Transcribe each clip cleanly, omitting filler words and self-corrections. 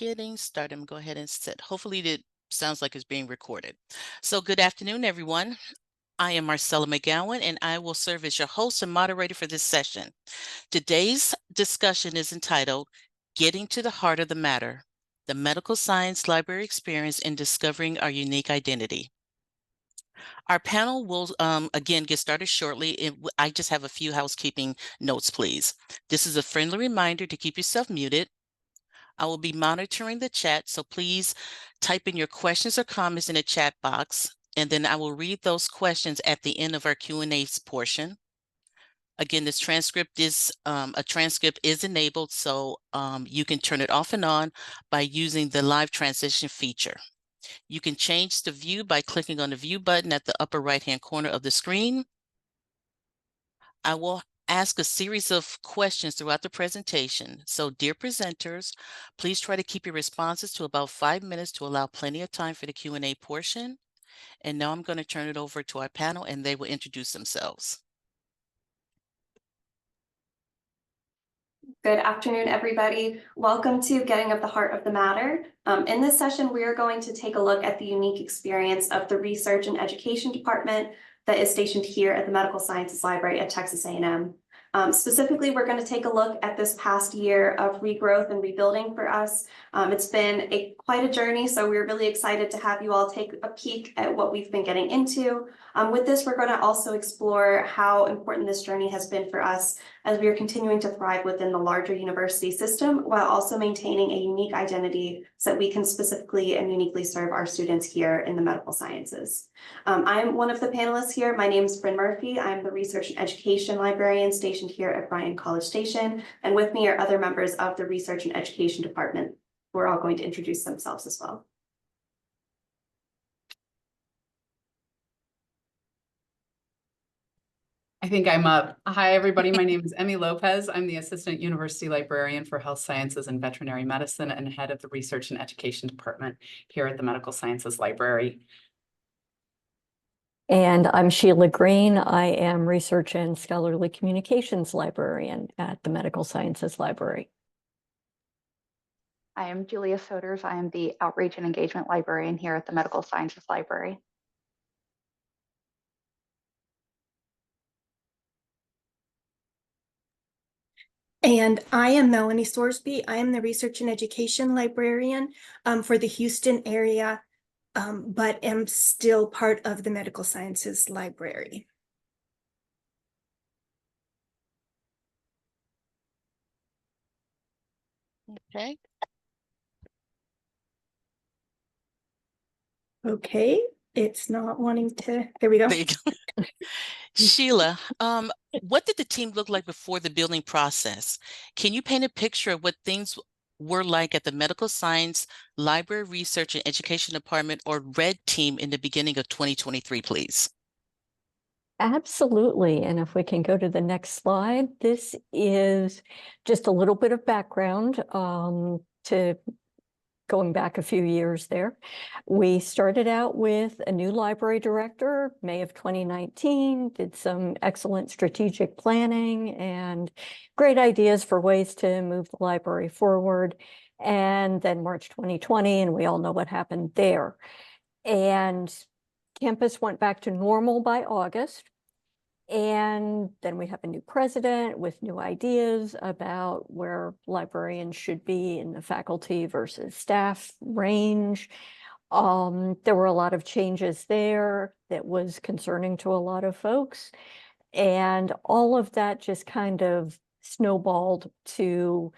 getting started. I'm gonna go ahead and set. Hopefully it sounds like it's being recorded. So good afternoon, everyone. I am Marcella McGowan, and I will serve as your host and moderator for this session. Today's discussion is entitled Getting to the Heart of the Matter, the Medical Science Library Experience in Discovering Our Unique Identity. Our panel will again get started shortly. I just have a few housekeeping notes, please. This is a friendly reminder to keep yourself muted. I will be monitoring the chat, so please type in your questions or comments in the chat box, and then I will read those questions at the end of our Q&A portion. Again, this transcript is a transcript is enabled, so you can turn it off and on by using the live transition feature. You can change the view by clicking on the view button at the upper right-hand corner of the screen. I will ask a series of questions throughout the presentation. So dear presenters, please try to keep your responses to about 5 minutes to allow plenty of time for the Q&A portion. And now I'm going to turn it over to our panel and they will introduce themselves. Good afternoon, everybody. Welcome to Getting at the Heart of the Matter. In this session, we are going to take a look at the unique experience of the Research and Education Department that is stationed here at the Medical Sciences Library at Texas A&M. Specifically, we're going to take a look at this past year of regrowth and rebuilding for us. It's been quite a journey, so we're really excited to have you all take a peek at what we've been getting into. With this, we're going to also explore how important this journey has been for us as we are continuing to thrive within the larger university system while also maintaining a unique identity so that we can specifically and uniquely serve our students here in the medical sciences. I'm one of the panelists here. My name is Bryn Murphy. I'm the Research and Education Librarian stationed here at Bryan College Station. And with me are other members of the Research and Education Department who are all going to introduce themselves as well. I think I'm up. Hi, everybody. My name is Emmy Lopez. I'm the Assistant University Librarian for Health Sciences and Veterinary Medicine and head of the Research and Education Department here at the Medical Sciences Library. And I'm Sheila Green. I am Research and Scholarly Communications Librarian at the Medical Sciences Library. I am Julia Soders. I am the Outreach and Engagement Librarian here at the Medical Sciences Library. And I am Melanie Sorsby. I am the Research and Education Librarian for the Houston area, but am still part of the Medical Sciences Library. Okay. Okay, it's not wanting to, there we go. There you go. Sheila, what did the team look like before the building process? Can you paint a picture of what things were like at the Medical Science Library Research and Education Department, or RED team, in the beginning of 2023, please? Absolutely. And if we can go to the next slide, this is just a little bit of background to going back a few years there. We started out with a new library director, May of 2019, did some excellent strategic planning and great ideas for ways to move the library forward. And then March 2020, and we all know what happened there. And campus went back to normal by August. And then we have a new president with new ideas about where librarians should be in the faculty versus staff range. There were a lot of changes there that was concerning to a lot of folks. And all of that just kind of snowballed to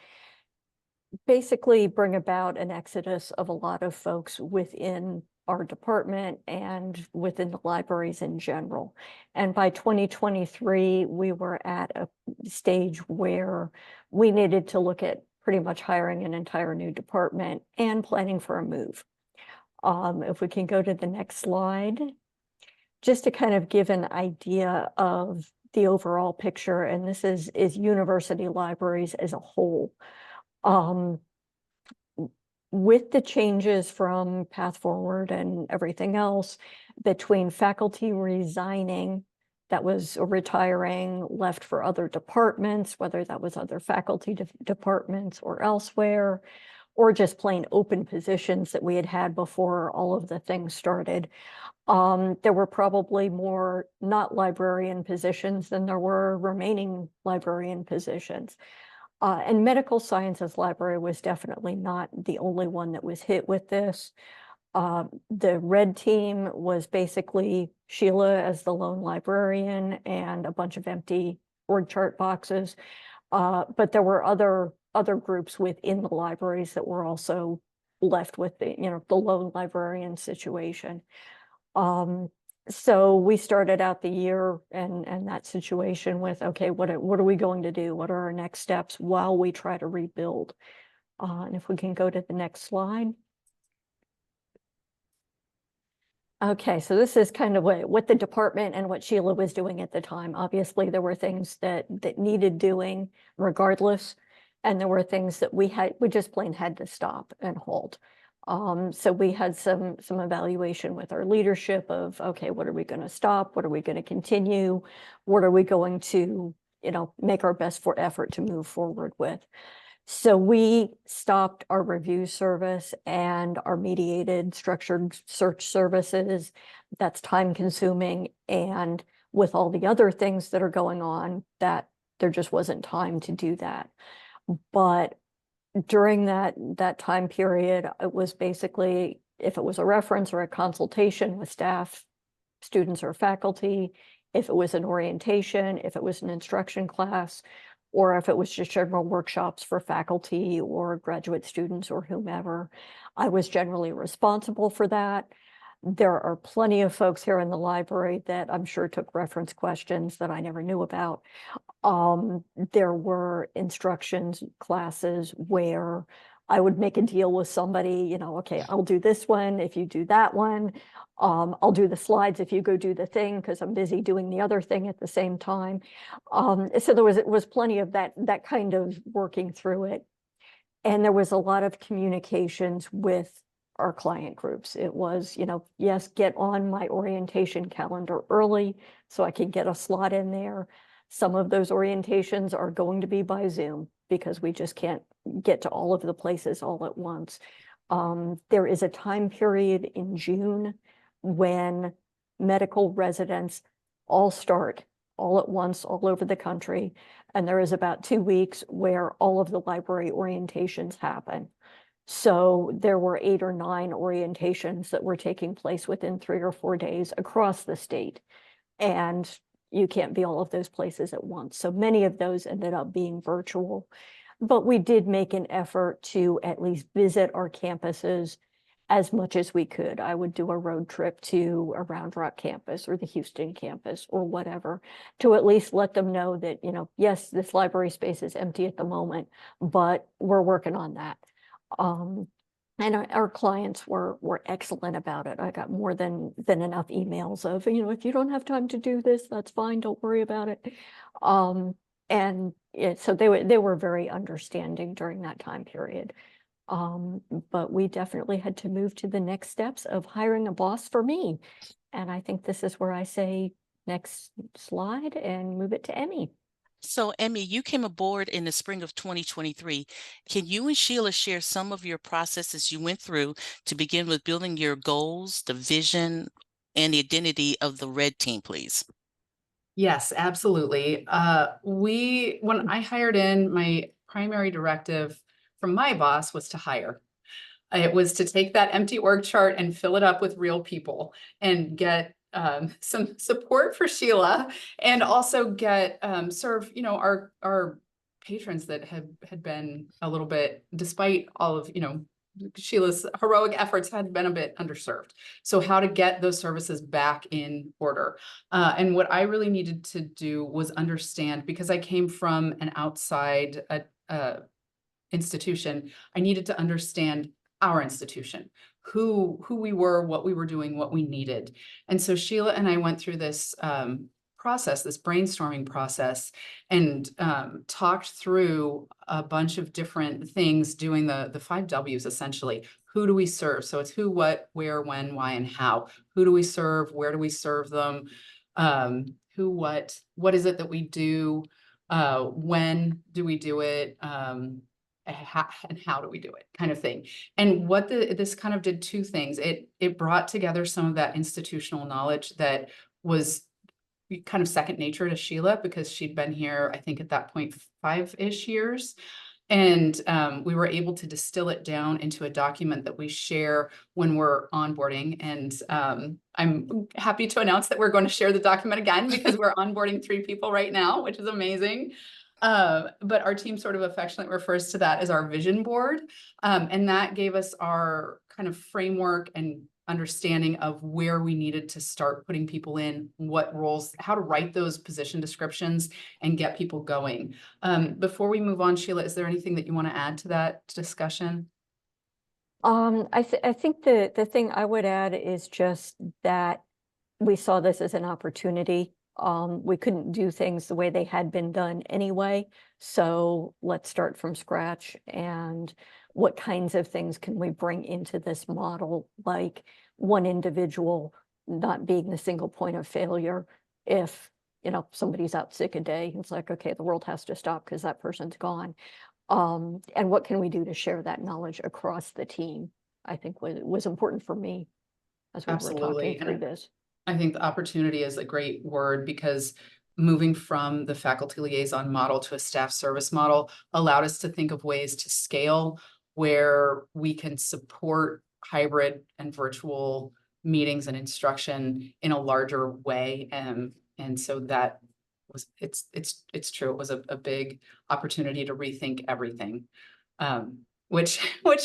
basically bring about an exodus of a lot of folks within our department and within the libraries in general. And by 2023, we were at a stage where we needed to look at pretty much hiring an entire new department and planning for a move. If we can go to the next slide, just to kind of give an idea of the overall picture, and this is university libraries as a whole. With the changes from Path Forward and everything else, between faculty resigning, that was retiring, left for other departments, whether that was other faculty departments or elsewhere, or just plain open positions that we had had before all of the things started. There were probably more not librarian positions than there were remaining librarian positions. And medical sciences library was definitely not the only one that was hit with this. The red team was basically Sheila as the lone librarian and a bunch of empty org chart boxes. But there were other groups within the libraries that were also left with the lone librarian situation. So we started out the year and that situation with, okay, what are we going to do? What are our next steps while we try to rebuild? And if we can go to the next slide. Okay, so this is kind of what the department and what Sheila was doing at the time. Obviously, there were things that needed doing regardless, and there were things that we just plain had to stop and halt. So we had some evaluation with our leadership of, okay, what are we going to stop? What are we going to continue? What are we going to, make our best effort to move forward with? So we stopped our review service and our mediated structured search services. That's time consuming. And with all the other things that are going on, that there just wasn't time to do that. But during that time period, it was basically, if it was a reference or a consultation with staff, students or faculty, if it was an orientation, if it was an instruction class, or if it was just general workshops for faculty or graduate students or whomever, I was generally responsible for that. There are plenty of folks here in the library that I'm sure took reference questions that I never knew about. There were instructions classes where I would make a deal with somebody, okay, I'll do this one if you do that one. I'll do the slides if you go do the thing because I'm busy doing the other thing at the same time. So there was plenty of that kind of working through it. And there was a lot of communications with our client groups. It was, yes, get on my orientation calendar early so I can get a slot in there. Some of those orientations are going to be by Zoom because we just can't get to all of the places all at once. There is a time period in June when medical residents all start all at once all over the country. And there is about 2 weeks where all of the library orientations happen. So there were 8 or 9 orientations that were taking place within 3 or 4 days across the state. And you can't be all of those places at once. So many of those ended up being virtual. But we did make an effort to at least visit our campuses as much as we could. I would do a road trip to a Round Rock campus or the Houston campus or whatever, to at least let them know that, yes, this library space is empty at the moment, but we're working on that. And our clients were excellent about it. I got more than enough emails of, if you don't have time to do this, that's fine, don't worry about it. So they were very understanding during that time period. But we definitely had to move to the next steps of hiring a boss for me. And I think this is where I say next slide and move it to Emmy. So, Emmy, you came aboard in the spring of 2023. Can you and Sheila share some of your processes you went through to begin with building your goals, the vision, and the identity of the Red Team, please? Yes, absolutely. When I hired in, my primary directive from my boss was to hire. It was to take that empty org chart and fill it up with real people and get some support for Sheila, and also get serve our patrons that had been a little bit, despite all of Sheila's heroic efforts, had been a bit underserved. So how to get those services back in order. And what I really needed to do was understand, because I came from an outside institution, I needed to understand our institution, who we were, what we were doing, what we needed. And so Sheila and I went through this process, this brainstorming process, and talked through a bunch of different things, doing the 5 W's essentially. Who do we serve? So it's who, what, where, when, why, and how. Who do we serve? Where do we serve them? Who, what is it that we do? When do we do it? and how do we do it kind of thing. And what this kind of did two things. It brought together some of that institutional knowledge that was kind of second nature to Sheila, because she'd been here, I think at that point, 5-ish years. And we were able to distill it down into a document that we share when we're onboarding. And I'm happy to announce that we're going to share the document again, because we're onboarding 3 people right now, which is amazing. But our team sort of affectionately refers to that as our vision board. And that gave us our kind of framework and understanding of where we needed to start putting people in, what roles, how to write those position descriptions and get people going. Before we move on, Sheila, is there anything that you want to add to that discussion? I think the thing I would add is just that we saw this as an opportunity. We couldn't do things the way they had been done anyway. So let's start from scratch. And what kinds of things can we bring into this model, like one individual not being the single point of failure. If, you know, somebody's out sick a day, it's like, okay, the world has to stop because that person's gone. And what can we do to share that knowledge across the team? I think was important for me as we were talking through this. I think the opportunity is a great word, because moving from the faculty liaison model to a staff service model allowed us to think of ways to scale where we can support hybrid and virtual meetings and instruction in a larger way. And so that was, it's true. It was a big opportunity to rethink everything, which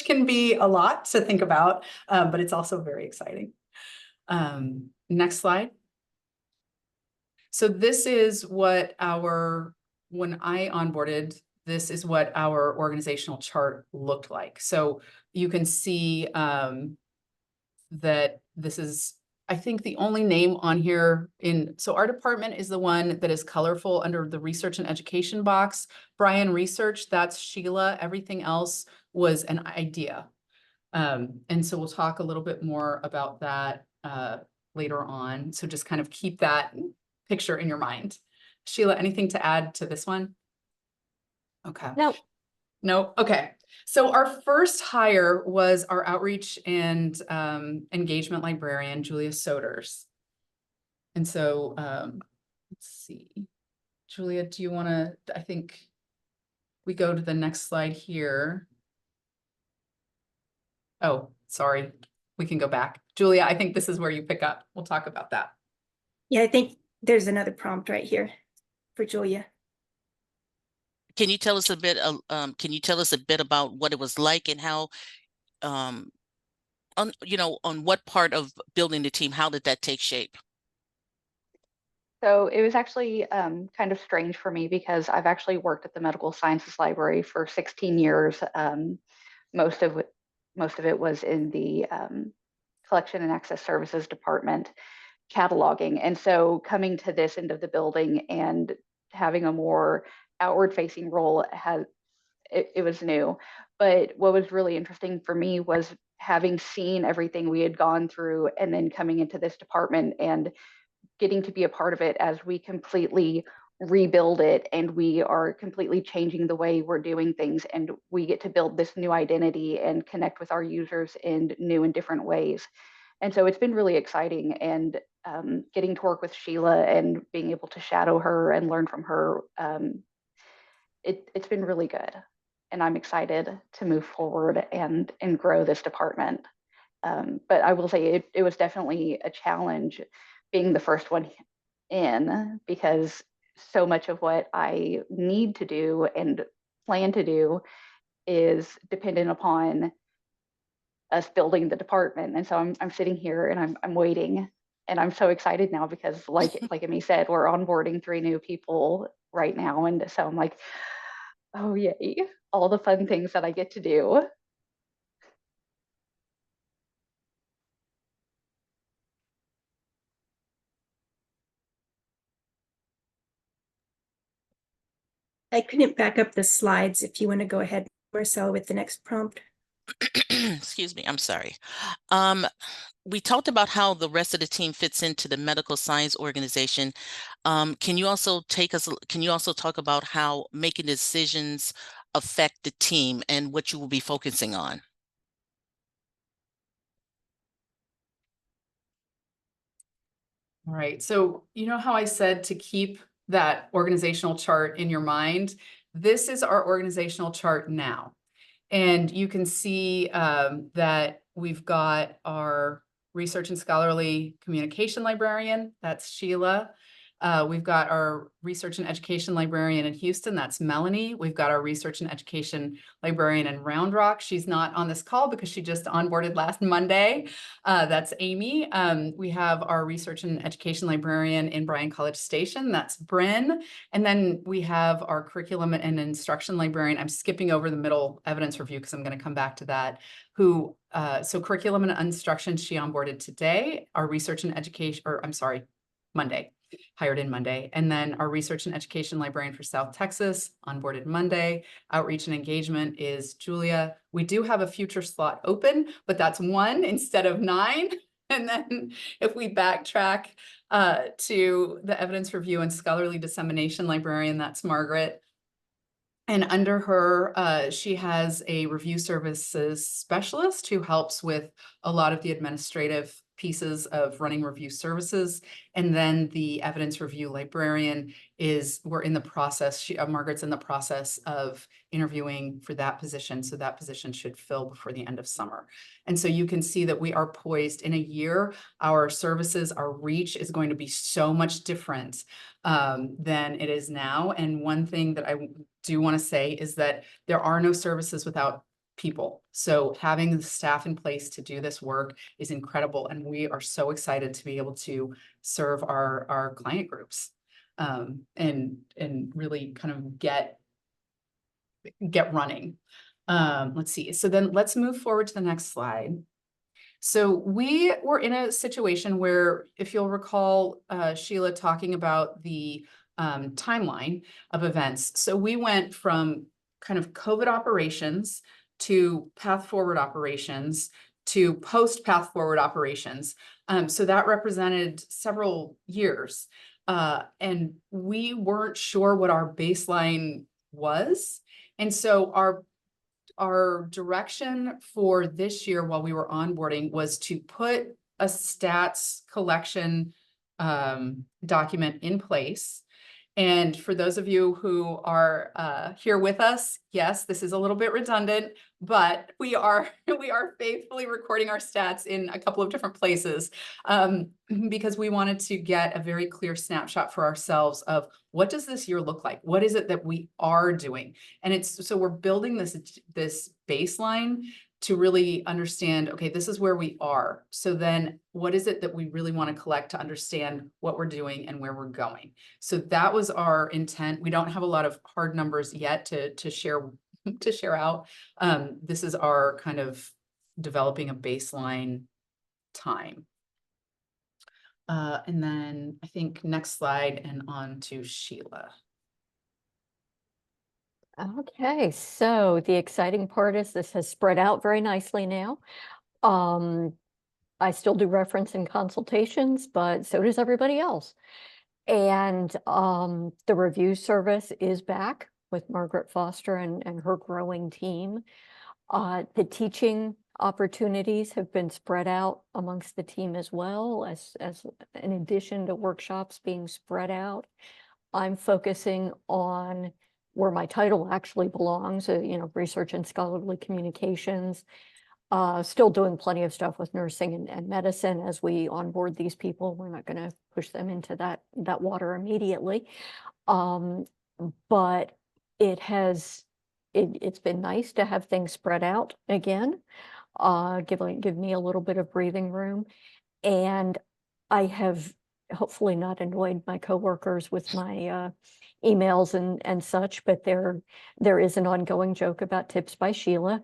can be a lot to think about, but it's also very exciting. Next slide. So this is what when I onboarded, this is what our organizational chart looked like. So you can see that this is, I think, the only name on here so our department is the one that is colorful under the research and education box. Brian Research, that's Sheila. Everything else was an idea. And so we'll talk a little bit more about that later on. So just kind of keep that picture in your mind. Sheila, anything to add to this one? Okay. No. Okay. So our first hire was our outreach and engagement librarian, Julia Soders. And so let's see. Julia, do you want to, I think we go to the next slide here. Oh, sorry. We can go back. Julia, I think this is where you pick up. We'll talk about that. Yeah, I think there's another prompt right here for Julia. Can you tell us a bit about what it was like and how, on what part of building the team, how did that take shape? So it was actually kind of strange for me, because I've actually worked at the Medical Sciences Library for 16 years. Most of it was in the Collection and Access Services Department, cataloging. And so coming to this end of the building and having a more outward facing role it was new. But what was really interesting for me was having seen everything we had gone through and then coming into this department and getting to be a part of it as we completely rebuild it, and we are completely changing the way we're doing things, and we get to build this new identity and connect with our users in new and different ways. And so it's been really exciting, and getting to work with Sheila and being able to shadow her and learn from her, it's been really good. And I'm excited to move forward and grow this department. But I will say it was definitely a challenge being the first one in, because so much of what I need to do and plan to do is dependent upon us building the department. And so I'm sitting here and I'm waiting, and I'm so excited now because like Emmy said, we're onboarding 3 new people right now. And so I'm like, oh yay, all the fun things that I get to do. I couldn't back up the slides. If you want to go ahead, Marcel, with the next prompt. Excuse me, I'm sorry. We talked about how the rest of the team fits into the medical science organization. Can you also talk about how making decisions affect the team and what you will be focusing on? All right. So you know how I said to keep that organizational chart in your mind? This is our organizational chart now. And you can see that we've got our research and scholarly communication librarian, that's Sheila. We've got our research and education librarian in Houston, that's Melanie. We've got our research and education librarian in Round Rock. She's not on this call because she just onboarded last Monday. That's Amy. We have our research and education librarian in Bryan College Station, that's Bryn. And then we have our curriculum and instruction librarian. I'm skipping over the middle evidence review because I'm going to come back to that. So curriculum and instruction, she onboarded today. Our research and education, or I'm sorry, Monday. Hired in Monday. And then our research and education librarian for South Texas, onboarded Monday. Outreach and engagement is Julia. We do have a future slot open, but that's 1 instead of 9. And then if we backtrack to the evidence review and scholarly dissemination librarian, that's Margaret. And under her, she has a review services specialist who helps with a lot of the administrative pieces of running review services. And then the evidence review librarian we're in the process, Margaret's in the process of interviewing for that position. So that position should fill before the end of summer. And so you can see that we are poised in a year. Our services, our reach is going to be so much different than it is now. And one thing that I do want to say is that there are no services without people. So having the staff in place to do this work is incredible. And we are so excited to be able to serve our client groups and really kind of get running. Let's see. So then let's move forward to the next slide. So we were in a situation where, if you'll recall, Sheila talking about the timeline of events. So we went from kind of COVID operations to path forward operations to post path forward operations. So that represented several years. And we weren't sure what our baseline was. And so our direction for this year while we were onboarding was to put a stats collection document in place. And for those of you who are here with us, yes, this is a little bit redundant, but we are faithfully recording our stats in a couple of different places because we wanted to get a very clear snapshot for ourselves of what does this year look like? What is it that we are doing? And so we're building this baseline to really understand, okay, this is where we are. So then what is it that we really want to collect to understand what we're doing and where we're going? So that was our intent. We don't have a lot of hard numbers yet to share out. This is our kind of developing a baseline time. And then I think next slide and on to Sheila. Okay, so the exciting part is this has spread out very nicely now. I still do reference in consultations, but so does everybody else. And the review service is back with Margaret Foster and her growing team. The teaching opportunities have been spread out amongst the team as well, as in addition to workshops being spread out. I'm focusing on where my title actually belongs, research and scholarly communications. Still doing plenty of stuff with nursing and medicine as we onboard these people. We're not going to push them into that water immediately. But it's been nice to have things spread out again, give me a little bit of breathing room. And I have hopefully not annoyed my coworkers with my emails and such, but there is an ongoing joke about tips by Sheila.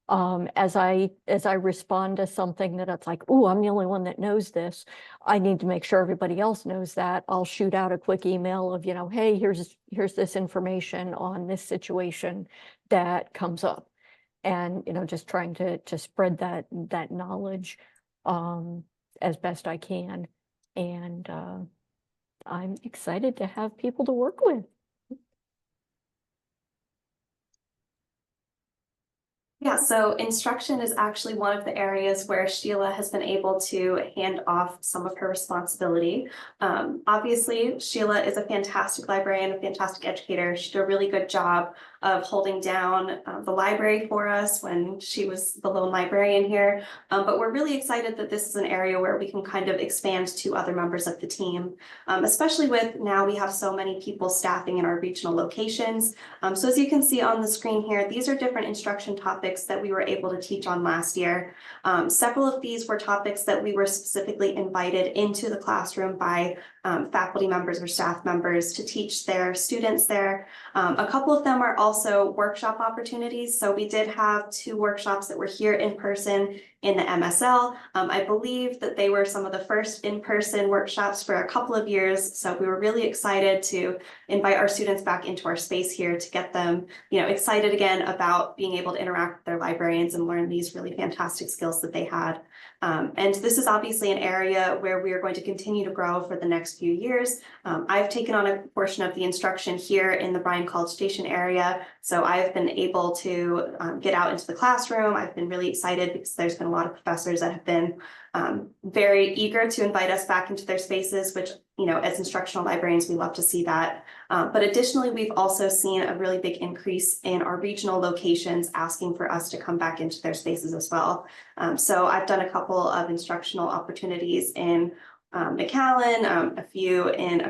As I respond to something that it's like, oh, I'm the only one that knows this, I need to make sure everybody else knows that. I'll shoot out a quick email of, hey, here's this information on this situation that comes up. And, just trying to spread that knowledge as best I can. And I'm excited to have people to work with. Yeah, so instruction is actually one of the areas where Sheila has been able to hand off some of her responsibility. Obviously, Sheila is a fantastic librarian, a fantastic educator. She did a really good job of holding down the library for us when she was the lone librarian here. But we're really excited that this is an area where we can kind of expand to other members of the team, especially with now we have so many people staffing in our regional locations. So as you can see on the screen here, these are different instruction topics that we were able to teach on last year. Several of these were topics that we were specifically invited into the classroom by faculty members or staff members to teach their students there. A couple of them are also workshop opportunities. So we did have 2 workshops that were here in person in the MSL. I believe that they were some of the first in-person workshops for a couple of years. So we were really excited to invite our students back into our space here to get them, excited again about being able to interact with their librarians and learn these really fantastic skills that they had. And this is obviously an area where we are going to continue to grow for the next few years. I've taken on a portion of the instruction here in the Bryan College Station area. So I've been able to get out into the classroom. I've been really excited because there's been a lot of professors that have been very eager to invite us back into their spaces, which, as instructional librarians, we love to see that. But additionally, we've also seen a really big increase in our regional locations asking for us to come back into their spaces as well. So I've done a couple of instructional opportunities in McAllen, a few in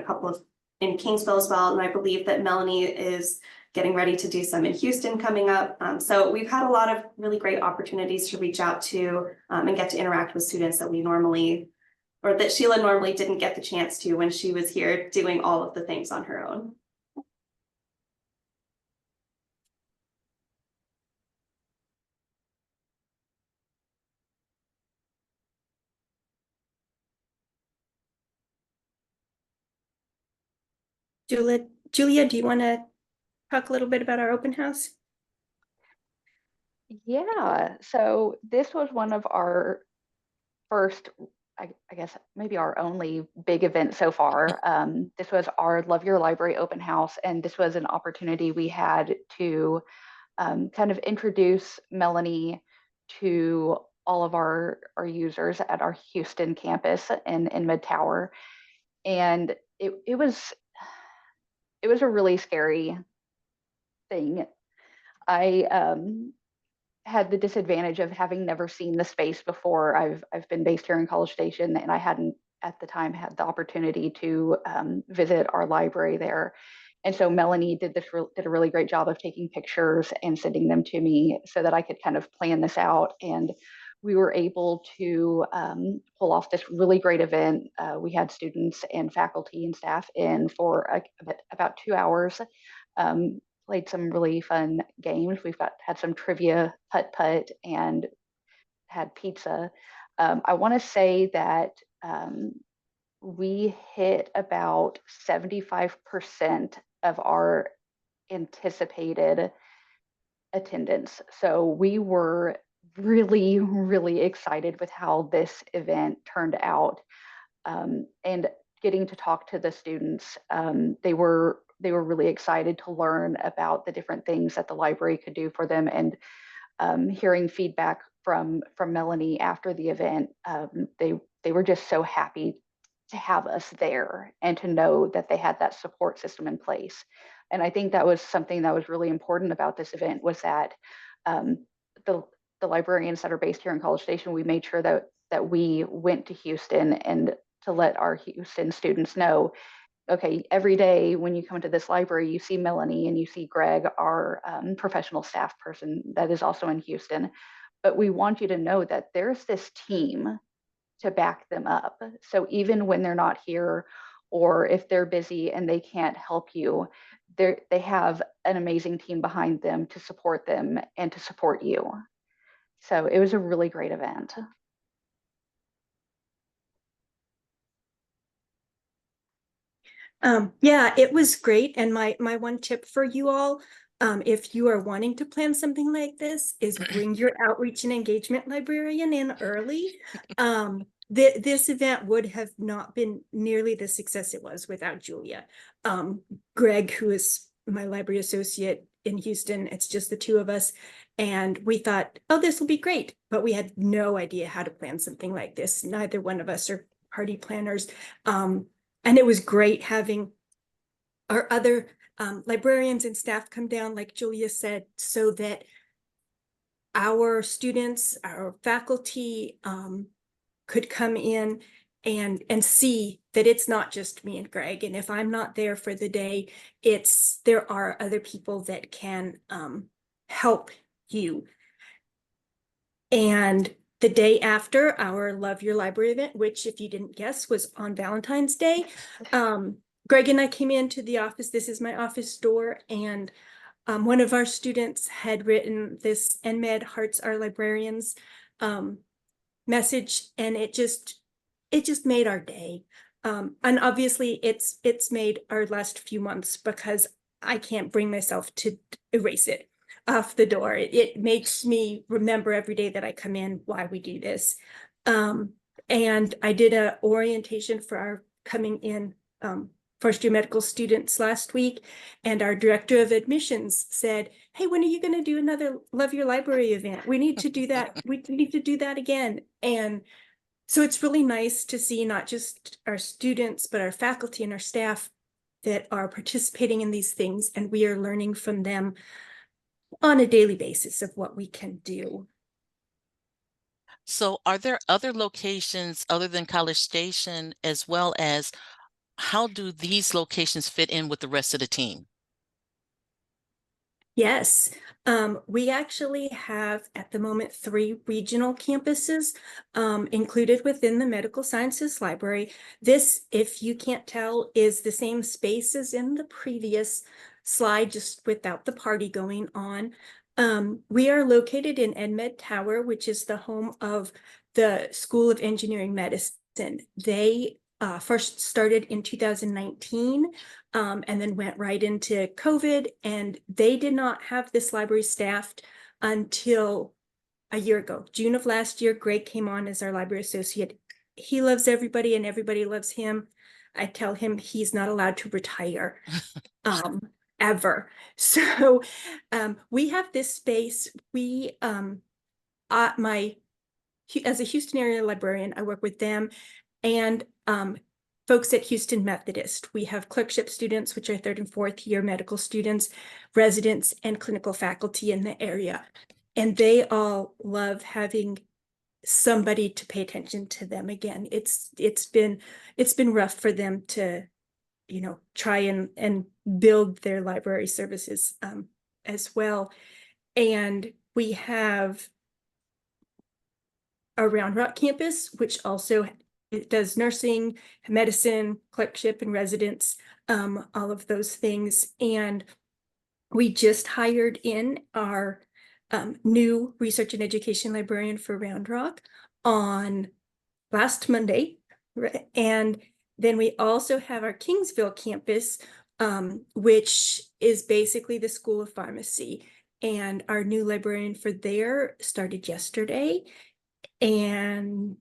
in Kingsville as well. And I believe that Melanie is getting ready to do some in Houston coming up. So we've had a lot of really great opportunities to reach out to and get to interact with students that that Sheila normally didn't get the chance to when she was here doing all of the things on her own. Julia, do you want to talk a little bit about our open house? Yeah, so this was one of our first, I guess maybe our only big event so far. This was our Love Your Library open house, and this was an opportunity we had to kind of introduce Melanie to all of our users at our Houston campus in Mid Tower. And it was a really scary thing. I had the disadvantage of having never seen the space before. I've been based here in College Station, and I hadn't at the time had the opportunity to visit our library there. And so Melanie did a really great job of taking pictures and sending them to me so that I could kind of plan this out. And we were able to pull off this really great event. We had students and faculty and staff in for about 2 hours. Played some really fun games. Had some trivia, putt, and had pizza. I want to say that we hit about 75% of our anticipated attendance. So we were really, really excited with how this event turned out. And getting to talk to the students, they were really excited to learn about the different things that the library could do for them. And hearing feedback from Melanie after the event, they were just so happy to have us there and to know that they had that support system in place. And I think that was something that was really important about this event, was that the librarians that are based here in College Station, we made sure that we went to Houston and to let our Houston students know, okay, every day when you come to this library, you see Melanie and you see Greg, our professional staff person that is also in Houston. But we want you to know that there's this team to back them up. So even when they're not here, or if they're busy and they can't help you, they have an amazing team behind them to support them and to support you. So it was a really great event. Yeah, it was great. And my one tip for you all, if you are wanting to plan something like this, is bring your outreach and engagement librarian in early. This event would have not been nearly the success it was without Julia. Greg, who is my library associate in Houston, it's just the 2 of us. And we thought, oh, this will be great. But we had no idea how to plan something like this. Neither one of us are party planners. And it was great having our other librarians and staff come down, like Julia said, so that our students, our faculty could come in and see that it's not just me and Greg. And if I'm not there for the day, there are other people that can help you. And the day after our Love Your Library event, which if you didn't guess was on Valentine's Day, Greg and I came into the office. This is my office door, and one of our students had written this NMed Hearts Our Librarians message, and it just made our day. And obviously it's made our last few months, because I can't bring myself to erase it off the door. It makes me remember every day that I come in why we do this. And I did a orientation for our coming in first year medical students last week, and our director of admissions said, hey, when are you going to do another Love Your Library event? We need to do that. We need to do that again. And so it's really nice to see not just our students, but our faculty and our staff that are participating in these things, and we are learning from them on a daily basis of what we can do. So are there other locations other than College Station, as well as how do these locations fit in with the rest of the team? Yes, we actually have at the moment 3 regional campuses included within the Medical Sciences Library. This, if you can't tell, is the same space as in the previous slide, just without the party going on. We are located in EdMed Tower, which is the home of the School of Engineering Medicine. They first started in 2019 and then went right into COVID, and they did not have this library staffed until a year ago. June of last year, Greg came on as our library associate. He loves everybody and everybody loves him. I tell him he's not allowed to retire ever. So we have this space. We as a Houston area librarian, I work with them and folks at Houston Methodist. We have clerkship students, which are 3rd and 4th year medical students, residents, and clinical faculty in the area. And they all love having somebody to pay attention to them again. It's been rough for them to, try and build their library services as well. And we have our Round Rock campus, which also does nursing, medicine, clerkship, and residence, all of those things. And we just hired in our new research and education librarian for Round Rock on last Monday. And then we also have our Kingsville campus, which is basically the School of Pharmacy. And our new librarian for there started yesterday. And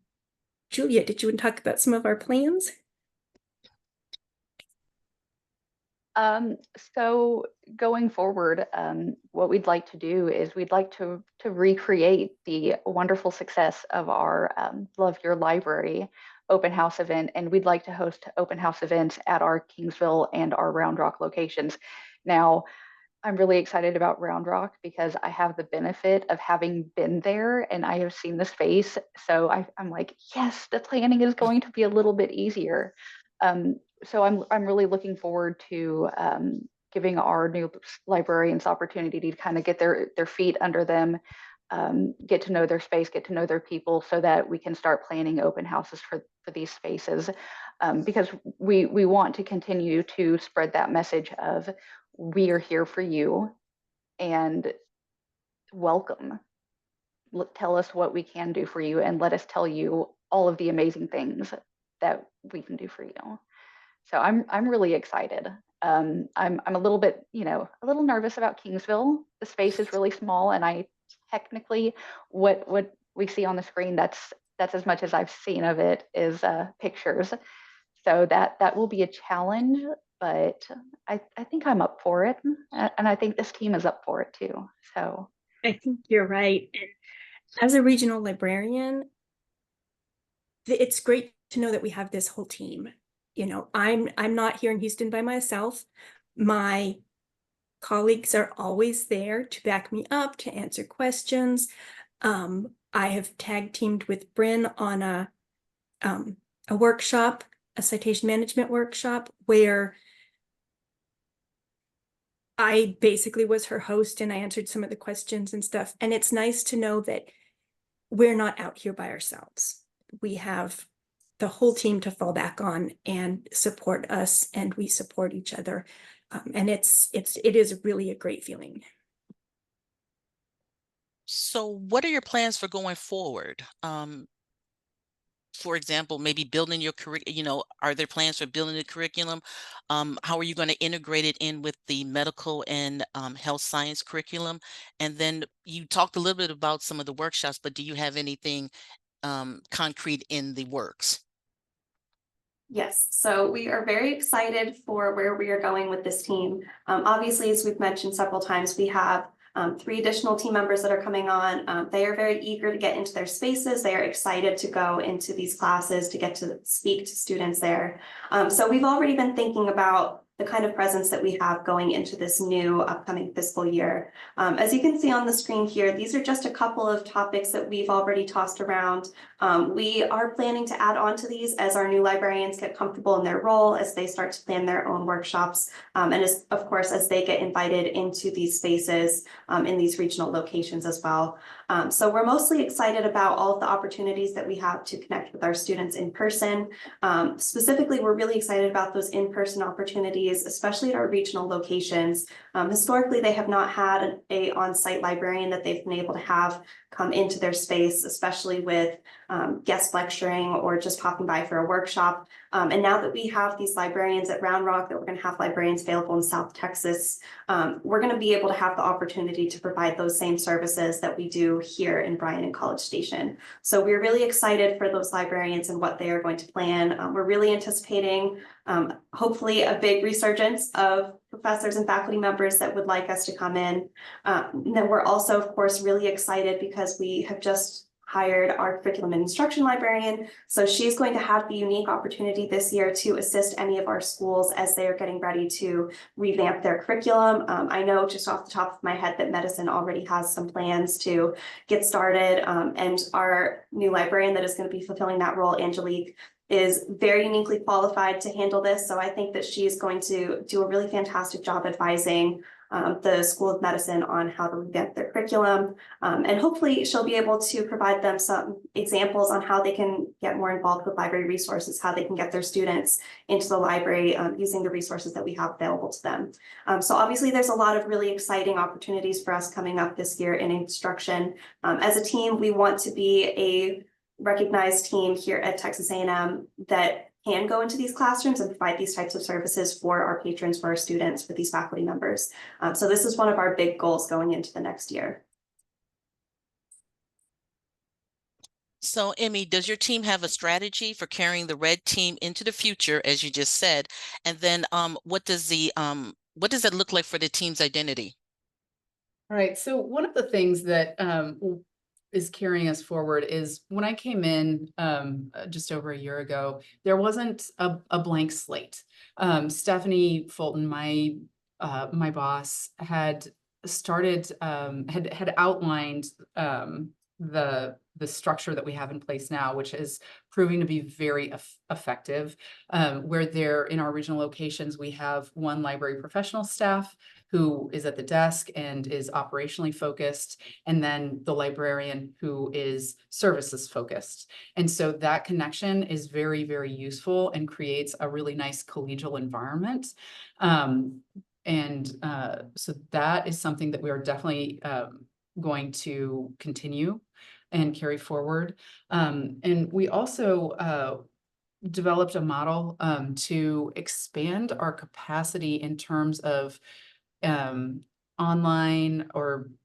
Julia, did you want to talk about some of our plans? So going forward, what we'd like to do is we'd like to recreate the wonderful success of our Love Your Library open house event, and we'd like to host open house events at our Kingsville and our Round Rock locations. Now, I'm really excited about Round Rock because I have the benefit of having been there and I have seen the space. So I'm like, yes, the planning is going to be a little bit easier. So I'm really looking forward to giving our new librarians opportunity to kind of get their feet under them, get to know their space, get to know their people, so that we can start planning open houses for these spaces, because we want to continue to spread that message of we are here for you and welcome. Tell us what we can do for you and let us tell you all of the amazing things that we can do for you. So I'm really excited. I'm a little bit, a little nervous about Kingsville. The space is really small, and I technically what we see on the screen, that's as much as I've seen of it is pictures. So that will be a challenge, but I think I'm up for it, and I think this team is up for it too. So I think you're right. And as a regional librarian, it's great to know that we have this whole team. You know, I'm not here in Houston by myself. My colleagues are always there to back me up, to answer questions. I have tag teamed with Bryn on a workshop, a citation management workshop, where I basically was her host and I answered some of the questions and stuff. And it's nice to know that we're not out here by ourselves. We have the whole team to fall back on and support us, and we support each other. And it is really a great feeling. So what are your plans for going forward? For example, maybe building your curriculum, are there plans for building the curriculum? How are you going to integrate it in with the medical and health science curriculum? And then you talked a little bit about some of the workshops, but do you have anything concrete in the works? Yes, so we are very excited for where we are going with this team. Obviously, as we've mentioned several times, we have 3 additional team members that are coming on. They are very eager to get into their spaces. They are excited to go into these classes, to get to speak to students there. So we've already been thinking about the kind of presence that we have going into this new upcoming fiscal year. As you can see on the screen here, these are just a couple of topics that we've already tossed around. We are planning to add on to these as our new librarians get comfortable in their role, as they start to plan their own workshops, and as, of course, as they get invited into these spaces in these regional locations as well. So we're mostly excited about all of the opportunities that we have to connect with our students in person. Specifically, we're really excited about those in-person opportunities, especially at our regional locations. Historically, they have not had an on-site librarian that they've been able to have come into their space, especially with guest lecturing or just popping by for a workshop. And now that we have these librarians at Round Rock, that we're going to have librarians available in South Texas, we're going to be able to have the opportunity to provide those same services that we do here in Bryan and College Station. So we're really excited for those librarians and what they are going to plan. We're really anticipating hopefully a big resurgence of professors and faculty members that would like us to come in. Then we're also, of course, really excited because we have just hired our curriculum and instruction librarian. So she's going to have the unique opportunity this year to assist any of our schools as they are getting ready to revamp their curriculum. I know just off the top of my head that medicine already has some plans to get started. And our new librarian that is going to be fulfilling that role, Angelique, is very uniquely qualified to handle this. So I think that she is going to do a really fantastic job advising the School of Medicine on how to revamp their curriculum. And hopefully she'll be able to provide them some examples on how they can get more involved with library resources, how they can get their students into the library using the resources that we have available to them. So obviously there's a lot of really exciting opportunities for us coming up this year in instruction. As a team, we want to be a recognized team here at Texas A&M that can go into these classrooms and provide these types of services for our patrons, for our students, for these faculty members. So this is one of our big goals going into the next year. So, Emmy, does your team have a strategy for carrying the red team into the future, as you just said? And then what does that look like for the team's identity? All right, so one of the things that is carrying us forward is when I came in just over a year ago, there wasn't a blank slate. Stephanie Fulton, my boss, had started had outlined the structure that we have in place now, which is proving to be very effective. Where there in our regional locations, we have one library professional staff who is at the desk and is operationally focused, and then the librarian who is services focused. And so that connection is very, very useful and creates a really nice collegial environment. So that is something that we are definitely going to continue and carry forward. And we also developed a model to expand our capacity in terms of online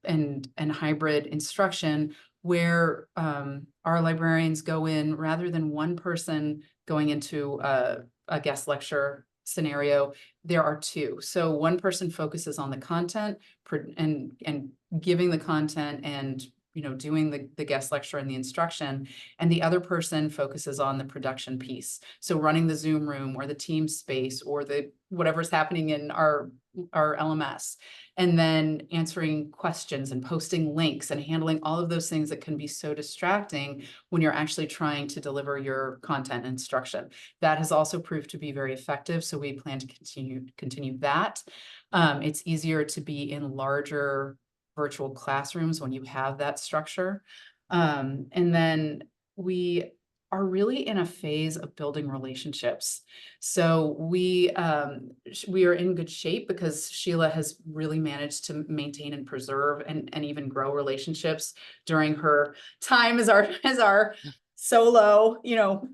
and hybrid instruction, where our librarians go in rather than one person going into a guest lecture scenario, there are two. So one person focuses on the content and giving the content and doing the guest lecture and the instruction, and the other person focuses on the production piece. So running the Zoom room or the team space or the whatever's happening in our LMS, and then answering questions and posting links and handling all of those things that can be so distracting when you're actually trying to deliver your content and instruction. That has also proved to be very effective, so we plan to continue that. It's easier to be in larger virtual classrooms when you have that structure. And then we are really in a phase of building relationships. So we are in good shape because Sheila has really managed to maintain and preserve and even grow relationships during her time as our solo,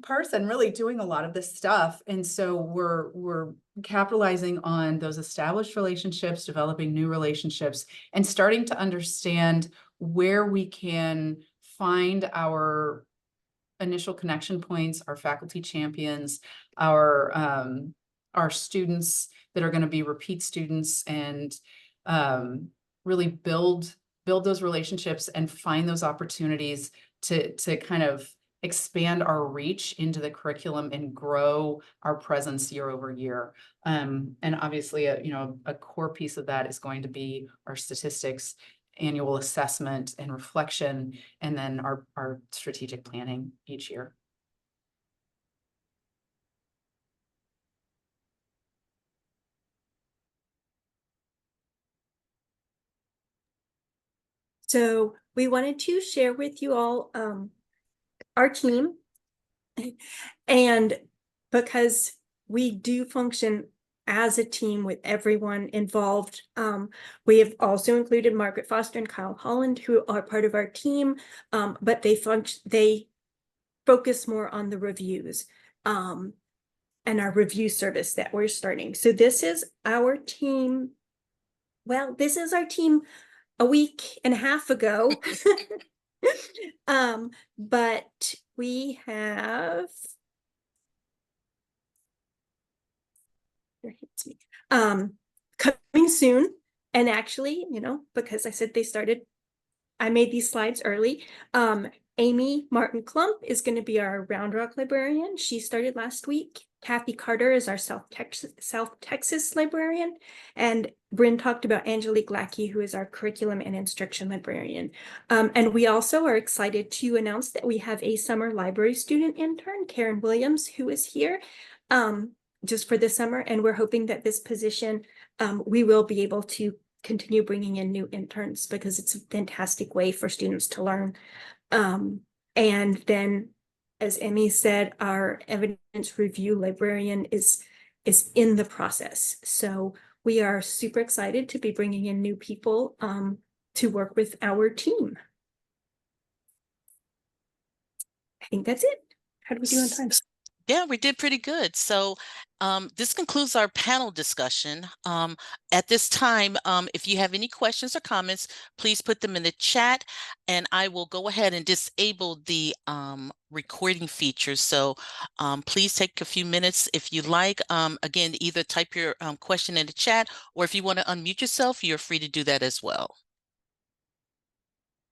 person really doing a lot of this stuff. And so we're capitalizing on those established relationships, developing new relationships, and starting to understand where we can find our initial connection points, our faculty champions, our students that are going to be repeat students, and really build those relationships and find those opportunities to kind of expand our reach into the curriculum and grow our presence year over year. And obviously, a core piece of that is going to be our statistics, annual assessment and reflection, and then our strategic planning each year. So we wanted to share with you all our team, and because we do function as a team with everyone involved, we have also included Margaret Foster and Kyle Holland, who are part of our team, but they focus more on the reviews and our review service that we're starting. So this is our team. Well, this is our team a week and a half ago. But we have coming soon, and actually, because I said they started, I made these slides early. Amy Martin Klump is going to be our Round Rock librarian. She started last week. Kathy Carter is our South Texas librarian. And Bryn talked about Angelique Lackey, who is our curriculum and instruction librarian. And we also are excited to announce that we have a summer library student intern, Karen Williams, who is here just for the summer. And we're hoping that this position, we will be able to continue bringing in new interns because it's a fantastic way for students to learn. And then, as Emmy said, our evidence review librarian is in the process. So we are super excited to be bringing in new people to work with our team. I think that's it. How do we do on time? Yeah, we did pretty good. So this concludes our panel discussion. At this time, if you have any questions or comments, please put them in the chat, and I will go ahead and disable the recording feature. So please take a few minutes if you like. Again, either type your question in the chat, or if you want to unmute yourself, you're free to do that as well.